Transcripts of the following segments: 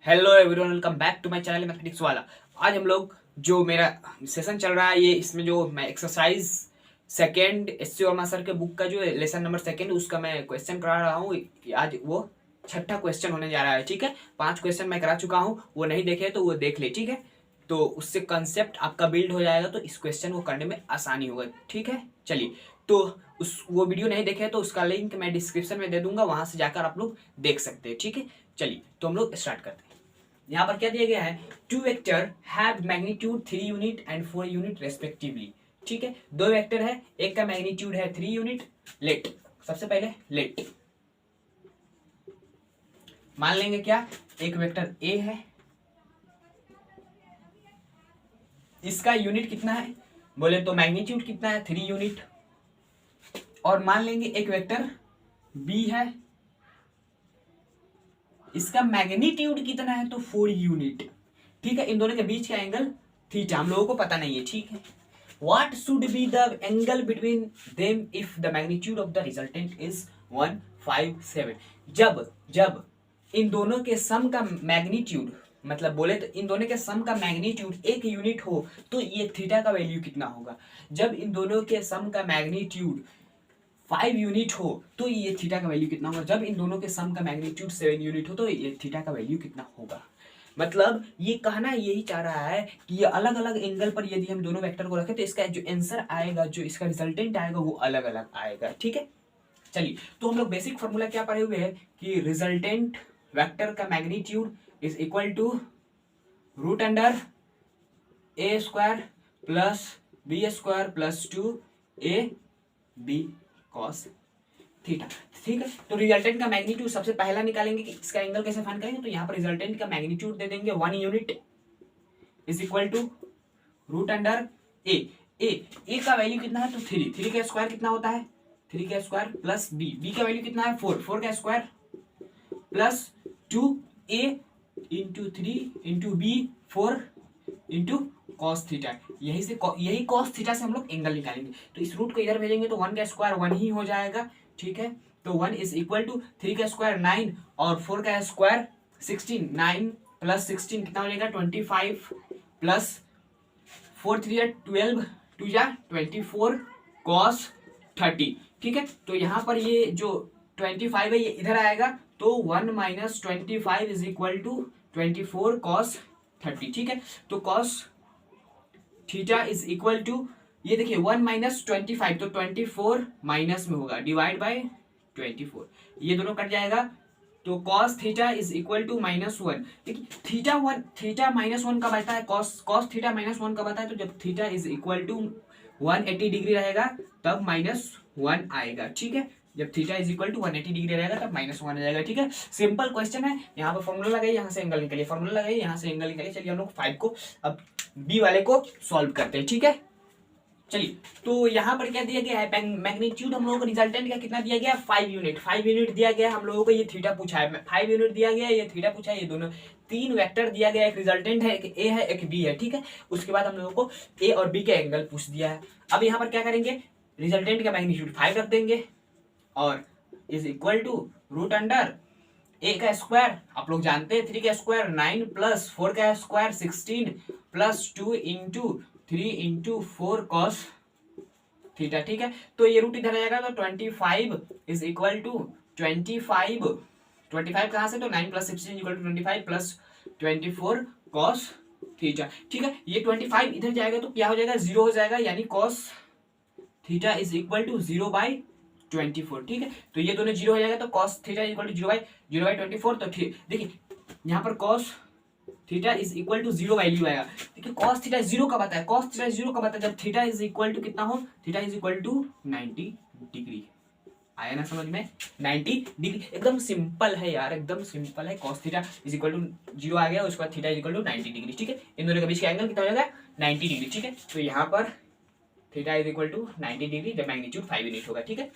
Hello everyone, welcome back to my channel mathematics वाला। आज हम लोग जो मेरा सेशन चल रहा है ये इसमें जो मैं exercise second SC Verma sir के बुक का जो लेसन नंबर सेकेंड उसका मैं क्वेश्चन करा रहा हूँ। आज वो छठा क्वेश्चन होने जा रहा है। ठीक है, 5 क्वेश्चन मैं करा चुका हूँ, वो नहीं देखे तो वो देख ले। ठीक है, तो उससे कंसेप्ट आपका बिल्ड हो जाएगा, तो इस क्वेश्चन को करने में आसानी होगा। ठीक है, चलिए। तो उस वो वीडियो नहीं देखे तो उसका लिंक मैं डिस्क्रिप्शन में दे दूंगा, वहां से जाकर आप लोग देख सकते हैं। ठीक है, चलिए तो हम लोग स्टार्ट करते हैं। यहाँ पर क्या दिया गया है, two vector have magnitude 3 unit and 4 unit respectively. ठीक है, दो वेक्टर है, एक का मैग्नीट्यूड है 3 यूनिट। लेट, सबसे पहले लेट मान लेंगे क्या, एक वेक्टर ए है, इसका यूनिट कितना है बोले तो मैग्नीट्यूड कितना है 3 यूनिट। और मान लेंगे एक वेक्टर बी है, इसका मैग्नीट्यूड कितना है तो 4 यूनिट। ठीक है, इन दोनों के बीच का एंगल थीटा हम लोगों को पता नहीं है। ठीक है, what should be the angle between them if the magnitude of the resultant is 157। जब जब इन दोनों के सम का मैग्नीट्यूड, मतलब बोले तो इन दोनों के सम का मैग्नीट्यूड 1 यूनिट हो तो ये थीटा का वैल्यू कितना होगा। जब इन दोनों के सम का मैग्नीट्यूड 5 यूनिट हो तो ये थीटा का वैल्यू कितना होगा। जब इन दोनों के सम का मैग्नीट्यूड 7 यूनिट हो तो ये थीटा का वैल्यू कितना होगा। मतलब ये कहना यही चाह रहा है कि ये अलग अलग एंगल पर यदि हम दोनों वेक्टर को रखें तो इसका जो आंसर आएगा, जो इसका रिजल्टेंट आएगा वो अलग अलग आएगा। ठीक है, चलिए तो हम लोग बेसिक फॉर्मूला क्या पढ़े हुए हैं कि रिजल्टेंट वेक्टर का magnitude is equal to root under a square plus b square plus 2 AB cos theta. ठीक है, तो रिजल्टेंट का मैग्नीट्यूड सबसे पहला निकालेंगे कि इसका एंगल कैसे फाइंड करेंगे। तो यहाँ पर रिजल्टेंट का मैग्नीट्यूड दे देंगे 1 unit is equal to root under A. A का वैल्यू कितना है तो 3 का स्क्वायर कितना होता है 3 का स्क्वायर प्लस बी का वैल्यू कितना है 4 का square plus 2a into 3 into b 4 into cos theta. यही कॉस थीटा से हम लोग एंगल निकालेंगे। तो इस रूट को इधर भेजेंगे तो 1 का स्क्वायर 1 ही हो जाएगा। ठीक है, तो 1 इज इक्वल टू 3 का स्क्वायर 9 और 4 का स्क्वायर 16। 9 प्लस 16 कितना हो जाएगा 25 प्लस 4 3 12 2 जा 24 कॉस 30। ठीक है, तो यहाँ पर ये जो 25 है ये इधर आएगा तो 1 minus 25 is equal to 24 cos 30। ठीक है, तो cos theta is equal to ये देखिए 1 माइनस 25 तो 24 माइनस में होगा डिवाइड बाय 24, ये दोनों कट जाएगा तो cos theta is equal to -1। देखिए थीटा -1 कब आता है, cos थीटा -1 कब आता है तो जब theta is equal to 180 degree रहेगा तब -1 आएगा। ठीक है, जब theta is equal to 180 degree रहेगा तब -1 आ जाएगा। ठीक है, सिंपल क्वेश्चन है। यहाँ पर फॉर्मूला लगाइए, यहाँ से एंगल निकालिए, फॉर्मूला लगाइए, यहाँ से एंगल निकालिए। चलिए हम लोग 5 को अब बी वाले को सॉल्व करते हैं। ठीक है, चलिए तो यहाँ पर क्या दिया गया है, मैग्नीट्यूड हम लोगों को रिजल्टेंट का कितना दिया गया 5 यूनिट। 5 यूनिट दिया गया हम लोगों को, ये थीटा पूछा है। 5 यूनिट दिया गया, ये थीटा पूछा है। ये दोनों 3 वेक्टर दिया गया, एक रिजल्टेंट है, एक ए है, एक बी है। ठीक है, उसके बाद हम लोगों को ए और बी के एंगल पूछ दिया है। अब यहाँ पर क्या करेंगे, रिजल्टेंट का मैग्नीट्यूड 5 रख देंगे और is equal to root under A का स्क्वायर, आप लोग जानते हैं 3 का स्क्वायर 9 प्लस 4 का square 16 plus 2 into 3 into 4 cos theta. ठीक है, तो ये रूट इधर आ जाएगा तो 25 इज इक्वल टू 25 कहाँ से तो 9 plus 16 equal to 25 plus 24 cos theta. ठीक है, ये 25 इधर जाएगा तो क्या हो जाएगा 0 हो जाएगा, यानी cos theta is equal to 0/24। ठीक है, तो ये दोनों 0 हो जाएगा तो कॉस थीटा इक्वल टू 0/24। तो देखिए यहाँ पर cos theta is equal to 0 value आएगा। देखिए कॉस थीटा 0 कब आता है, कॉस थीटा 0 कब आता है जब थीटा इज इक्वल टू कितना हो, theta is equal to 90 degree. आया ना समझ में, 90 डिग्री। एकदम सिंपल है यार, एकदम सिंपल है। Cos theta is equal to 0 आ गया, उसके बाद theta is equal to 90 degree. ठीक है, इन दोनों के बीच का एंगल कितना हो जाएगा 90 डिग्री। ठीक है, तो यहाँ पर theta is equal to 90 degree जब मैग्नीट्यूड 5 यूनिट होगा। ठीक है,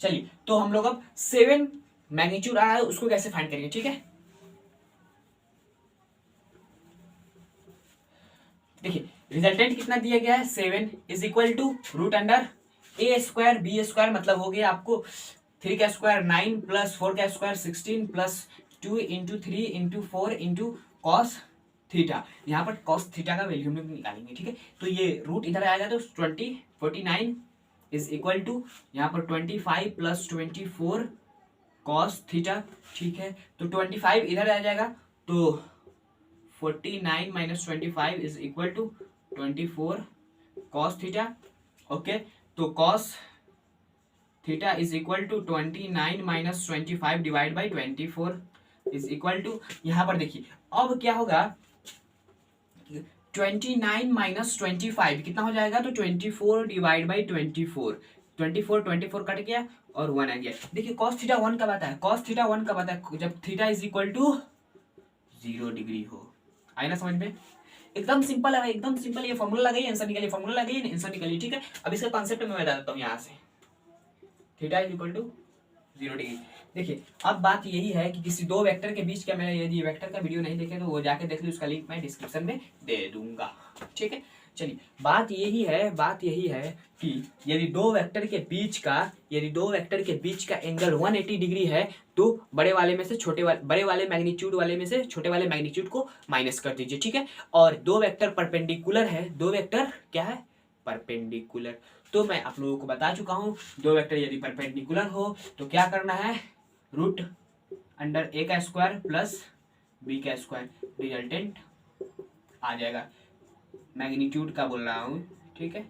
चलिए तो हम लोग अब 7 मैग्नीट्यूड आ रहा है उसको कैसे फाइंड करेंगे। ठीक है, देखिए रिजल्टेंट कितना दिया गया है 7 is equal to root under a square b square, मतलब हो गया आपको 3 का स्क्वायर 9 प्लस 4 का square 16 plus 2 into 3 into 4 into cos theta. यहाँ पर कॉस थीटा का वैल्यू हम लोग निकालेंगे, ठीक है। तो ये रूट इधर आएगा तो 49 इज इक्वल टू यहाँ पर 25 प्लस 24 कॉस थीटा, ठीक है। तो 25 इधर आ जाएगा तो 49 minus 25 is equal to 24 cos theta, okay. तो cos theta is equal to 29 minus 25 divide by 24 is equal to, यहाँ पर देखिए अब क्या होगा 29 माइनस 25 कितना हो जाएगा, तो 24 डिवाइड बाई 24 कट गया और 1 आ गया। देखिए cos थीटा 1 कब आता है, cos थीटा 1 कब आता है, जब theta is equal to 0 degree हो। आए ना समझ में, एकदम सिंपल है, एकदम सिंपल। ये फॉर्मूला लगाइए आंसर निकालिए, फॉर्मूला लगाइए आंसर निकालिए, ठीक है। अब इसका कॉन्सेप्ट मैं बता देता हूँ यहाँ से, theta is equal to 0 degree. देखिए अब बात यही है कि किसी दो वेक्टर के बीच का, मैं यदि वेक्टर का वीडियो नहीं देखे तो वो जाके देख ली, उसका लिंक मैं डिस्क्रिप्शन में दे दूंगा, ठीक है। चलिए बात यही है कि यदि दो वेक्टर के बीच का एंगल 180 डिग्री है तो बड़े वाले मैग्नीट्यूड वाले में से छोटे वाले मैग्नीट्यूड को माइनस कर दीजिए, ठीक है। और दो वेक्टर परपेंडिकुलर है, दो वेक्टर क्या है, परपेंडिकुलर। तो मैं आप लोगों को बता चुका हूं, दो वेक्टर यदि परपेंडिकुलर हो तो क्या करना है, रूट अंडर ए का स्क्वायर प्लस बी का स्क्वायर, रिजल्टेंट आ जाएगा। मैग्नीट्यूड का बोल रहा हूँ, ठीक है,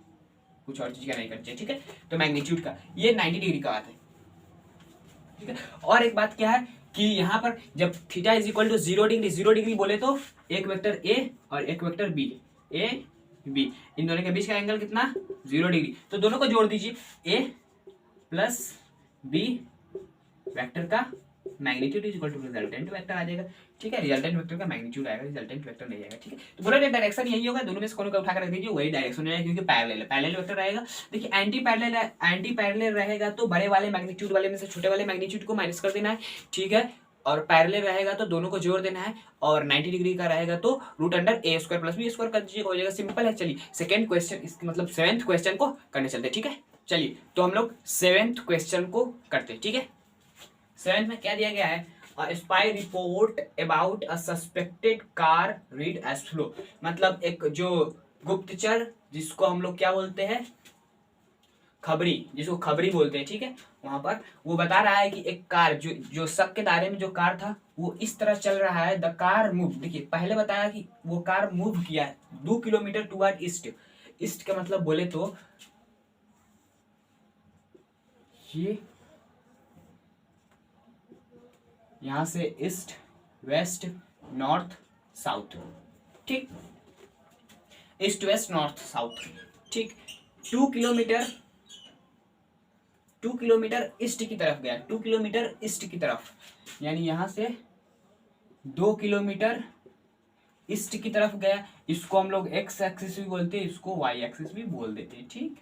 कुछ और चीज का नहीं करते, ठीक है। तो मैग्नीट्यूड का ये 90 डिग्री का बात है, ठीक है। और एक बात क्या है कि यहाँ पर जब theta is equal to 0 degree बोले तो एक वेक्टर ए और एक वेक्टर बी, ए बी, इन दोनों के बीच का एंगल कितना, 0 डिग्री। तो दोनों को जोड़ दीजिए, ए प्लस बी वेक्टर का magnitude is equal to resultant vector आ जाएगा, ठीक है। रिजल्टेंट वेक्टर का मैग्नीट्यूड आएगा, रिजल्टेंट वेक्टर नहीं आएगा, ठीक है। तो बोला डायरेक्शन यही होगा, दोनों में से कोनो को उठाकर रख दीजिए, वही डायरेक्शन रहेगा क्योंकि पैरेलल वेक्टर रहेगा। देखिए एंटी पैरेलल रहेगा तो बड़े वाले मैग्नीट्यूड वाले में से छोटे वाले मैग्नीट्यूड को माइनस कर देना है, ठीक है। और पैरेलल रहेगा तो दोनों को जोड़ देना है, और 90 डिग्री का रहेगा तो root under a square plus b square कर दीजिएगा, हो जाएगा। सिंपल है। चलिए सेकंड क्वेश्चन, इसका मतलब 7th क्वेश्चन को करने चलते, ठीक है। चलिए तो हम लोग 7th क्वेश्चन को करते, ठीक है। 7th में क्या दिया गया है, spy report about a suspected car read as flow, मतलब एक जो गुप्तचर जिसको हम लोग क्या बोलते हैं, खबरी, जिसको खबरी बोलते हैं, ठीक है। वहां पर वो बता रहा है कि एक कार जो शक के दायरे में जो कार था वो इस तरह चल रहा है, द कार मूव। देखिए पहले बताया कि वो कार मूव किया है 2 किलोमीटर टुवर्ड ईस्ट। ईस्ट का मतलब बोले तो ये यहां से ईस्ट, वेस्ट, नॉर्थ, साउथ, ठीक, ईस्ट वेस्ट नॉर्थ साउथ, ठीक। 2 किलोमीटर ईस्ट की तरफ गया, 2 किलोमीटर ईस्ट की तरफ, यानी यहां से 2 किलोमीटर ईस्ट की तरफ गया। इसको हम लोग एक्स एक्सिस भी बोलते हैं, इसको वाई एक्सिस भी बोल देते हैं, ठीक।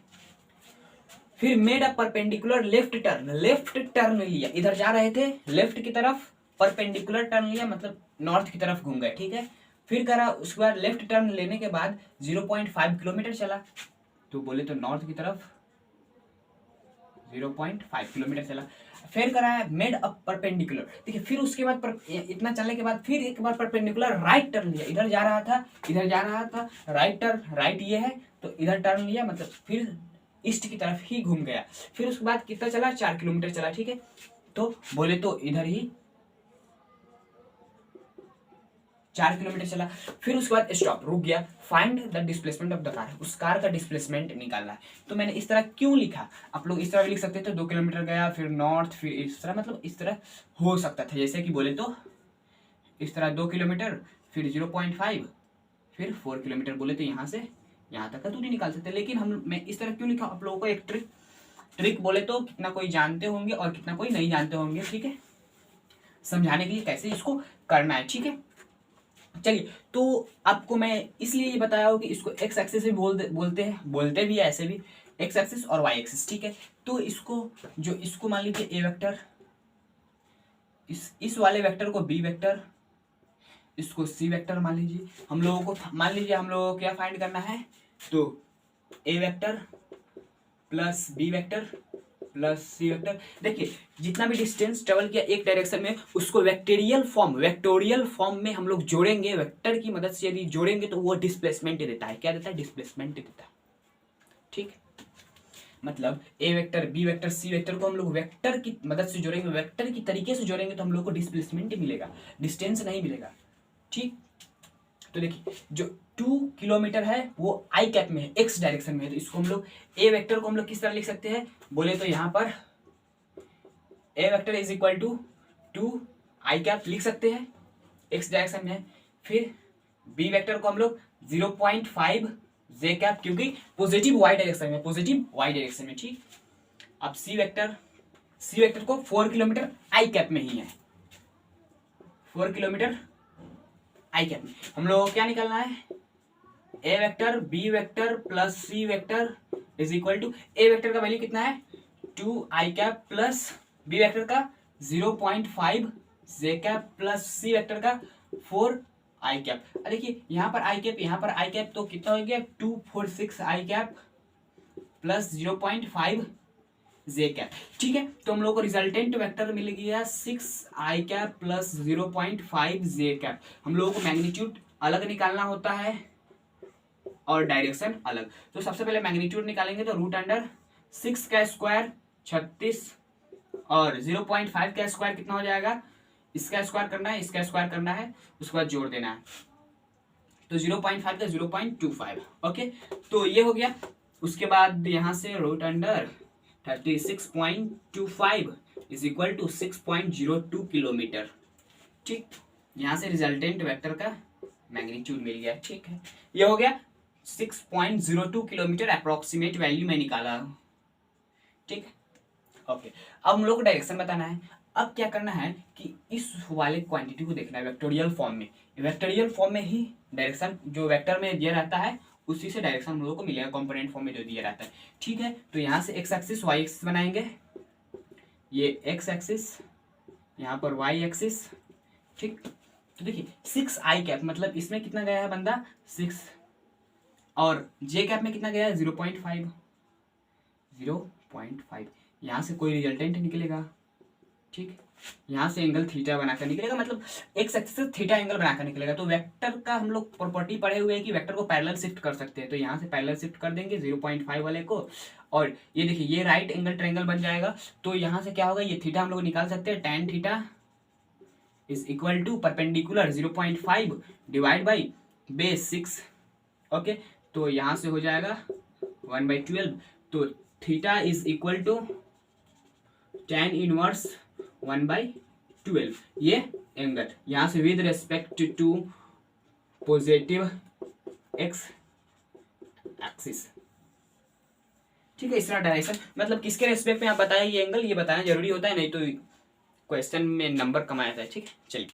फिर made a perpendicular left turn लिया, इधर जा रहे थे लेफ्ट की तरफ, परपेंडिकुलर टर्न लिया मतलब नॉर्थ की तरफ घूम गए, ठीक है। फिर करा, उसके बाद लेफ्ट टर्न लेने के बाद 0.5 किलोमीटर चला, तो बोले तो नॉर्थ की तरफ 0.5 किलोमीटर चला। फिर करा है मेड अ परपेंडिकुलर, देखिए फिर उसके बाद इतना चलने के बाद फिर एक बार परपेंडिकुलर राइट टर्न लिया, इधर जा रहा था राइट टर्न, राइट ये है तो इधर टर्न लिया, मतलब फिर ईस्ट की तरफ ही घूम गया। फिर उसके बाद कितना चला, 4 किलोमीटर चला, ठीक है। तो बोले तो इधर ही 4 किलोमीटर चला। फिर उसके बाद स्टॉप, रुक गया। Find the displacement of the car, उस कार का डिस्प्लेसमेंट निकालना है। तो मैंने इस तरह क्यों लिखा, आप लोग इस तरह भी लिख सकते थे, 2 किलोमीटर गया फिर नॉर्थ, फिर इस तरह, मतलब इस तरह हो सकता था। जैसे कि बोले तो इस तरह 2 किलोमीटर फिर 0.5 फिर 4 किलोमीटर, बोले तो यहाँ से यहाँ तक का दूरी निकाल सकते। लेकिन मैं इस तरह क्यों लिखा, आप लोगों को एक ट्रिक बोले तो कितना कोई जानते होंगे और कितना कोई नहीं जानते होंगे, ठीक है, समझाने के लिए कैसे इसको करना है, ठीक है। चलिए तो आपको मैं इसलिए ये बताया हो कि इसको एक्स एक्सिस भी बोलते भी है, ऐसे भी एक्स एक्सिस और वाई एक्सिस, ठीक है। तो इसको मान लीजिए ए वेक्टर, इस वाले वेक्टर को बी वेक्टर, इसको सी वेक्टर मान लीजिए। हम लोगों को क्या फाइंड करना है, तो A vector plus B vector plus C vector. देखिए जितना भी डिस्टेंस ट्रेवल किया एक डायरेक्शन में उसको वेक्टोरियल फॉर्म में हम लोग जोड़ेंगे, वेक्टर की मदद से यदि जोड़ेंगे तो वो डिस्प्लेसमेंट देता है। क्या देता है? डिस्प्लेसमेंट देता है। ठीक, मतलब A vector B vector C vector को हम लोग वेक्टर की मदद से जोड़ेंगे, वेक्टर की तरीके से जोड़ेंगे तो हम लोग को डिस्प्लेसमेंट मिलेगा, डिस्टेंस नहीं मिलेगा। ठीक, तो देखिए जो 2 किलोमीटर है वो आई कैप में है, एक्स डायरेक्शन में है, तो इसको हम लोग ए वेक्टर को हम लोग किस तरह लिख सकते हैं? बोले तो यहाँ पर A vector is equal to 2 I cap लिख सकते हैं, एक्स डायरेक्शन में है। फिर बी वेक्टर को हम लोग 0.5 जे कैप, क्योंकि पॉजिटिव वाई डायरेक्शन में, पॉजिटिव वाई डायरेक्शन में। ठीक, अब सी वेक्टर को 4 किलोमीटर आई कैप में ही है, 4 किलोमीटर आई कैप में। हम लोगों को क्या निकालना है? A vector B vector plus C vector is equal to, A vector का वैल्यू कितना है? 2 I cap plus B vector का 0.5 J cap plus C vector का 4 आई कैप। देखिए यहाँ पर आई कैप तो कितना हो गया? 246 आई कैप प्लस 0.5 जे कैप। ठीक है, तो हम लोग को रिजल्टेंट वेक्टर मिल गया 6 आई कैप प्लस 0.5 जे कैप। हम लोगों को मैग्नीट्यूड अलग निकालना होता है और डायरेक्शन अलग। तो सबसे पहले मैग्नीट्यूड निकालेंगे तो रूट अंडर 6 का स्क्वायर 36 और 0.5 का स्क्वायर कितना हो जाएगा? इसका स्क्वायर करना है, इसका स्क्वायर करना है, उसके बाद जोड़ देना है, तो 0.5 का 0.25। ओके, तो ये हो गया। उसके बाद यहाँ से root under 36.25 is equal to 6.02 kilometre. ठीक, यहाँ से रिजल्टेंट वेक्टर का मैग्नीट्यूड मिल गया। ठीक है, ये हो गया 6.02 किलोमीटर अप्रोक्सीमेट वैल्यू में निकाला। ठीक, ओके, अब हम लोग को डायरेक्शन बताना है। अब क्या करना है कि इस वाले क्वांटिटी को देखना है वेक्टोरियल फॉर्म में, वेक्टोरियल फॉर्म में ही डायरेक्शन जो वेक्टर में दिया रहता है उसी से डायरेक्शन हम लोगों को मिलेगा, कंपोनेंट फॉर्म में जो दिया रहता है। ठीक है, तो यहाँ से एक्स एक्सिस वाई एक्सिस बनाएंगे, ये एक्स एक्सिस, यहाँ पर वाई एक्सिस। ठीक, तो देखिए 6 आई कैप मतलब इसमें कितना गया है बंदा? 6, और जे कैप में कितना गया है? 0.5। यहाँ से कोई रिजल्टेंट निकलेगा। ठीक, यहाँ से एंगल थीटा बनाकर निकलेगा, मतलब एक्स एक्सिस से थीटा एंगल बनाकर निकलेगा। तो वेक्टर का हम लोग प्रॉपर्टी पढ़े हुए हैं कि वेक्टर को पैरेलल शिफ्ट कर सकते हैं, तो यहाँ से पैरेलल शिफ्ट कर देंगे 0.5 वाले को, और ये देखिए ये राइट एंगल ट्रायंगल बन जाएगा। तो यहाँ से क्या होगा? ये थीटा हम लोग निकाल सकते हैं, tan theta is equal to perpendicular 0.5 divide by base 6। Okay, तो यहाँ से हो जाएगा 1/12, तो theta is equal to tan inverse 1/12, ये एंगल यहाँ से with respect to positive x axis. ठीक है, इस तरह डायरेक्शन मतलब किसके रेस्पेक्ट में आप बताया ये एंगल, ये बताना जरूरी होता है, नहीं तो क्वेश्चन में नंबर कम आया था। ठीक है, चलिए।